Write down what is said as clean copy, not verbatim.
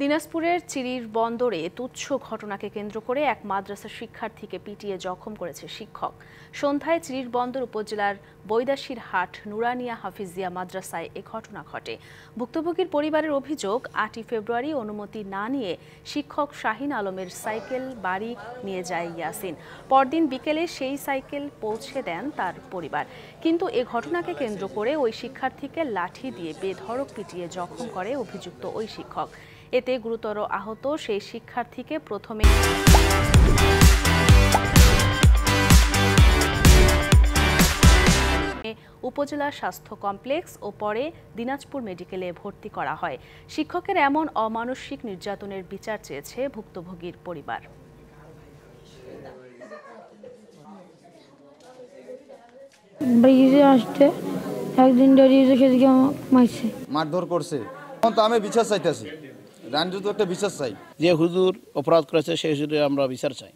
দিনাজপুরের চিরির বন্দরে তুচ্ছ ঘটনাকে কেন্দ্র করে এক মাদ্রাসা শিক্ষার্থীকে পিটিয়ে জখম করেছে শিক্ষক। সন্ধ্যায় চিরির বন্দর উপজেলার বৈদাশীর হাট নুরানিয়া হাফিজিয়া মাদ্রাসায় এ ঘটনা ঘটে। ভুক্তভোগীর পরিবারের অভিযোগ, 8ই ফেব্রুয়ারি অনুমতি না নিয়ে শিক্ষক শাহিন আলমের সাইকেল বাড়ি নিয়ে যায় ইয়াসিন। পরদিন বিকেলে সেই সাইকেল পৌঁছে দেন তার পরিবার, কিন্তু এ ঘটনাকে কেন্দ্র করে ওই শিক্ষার্থীকে লাঠি দিয়ে বেধড়ক পিটিয়ে জখম করে অভিযুক্ত ওই শিক্ষক। এতে গুরুতর আহত সেই শিক্ষার্থীকে প্রথমে উপজেলা স্বাস্থ্য কমপ্লেক্স ও পরে দিনাজপুর মেডিকেলে ভর্তি করা হয়। শিক্ষকের এমন অমানসিক নির্যাতনের বিচার চেয়েছে ভুক্তভোগীর পরিবার। মারধর করছে, আমি বিচার চাইতেছি। রানজু তো একটা বিচার চাই। যে হুজুর অপরাধ করেছে সেই হুজুরে আমরা বিচার চাই।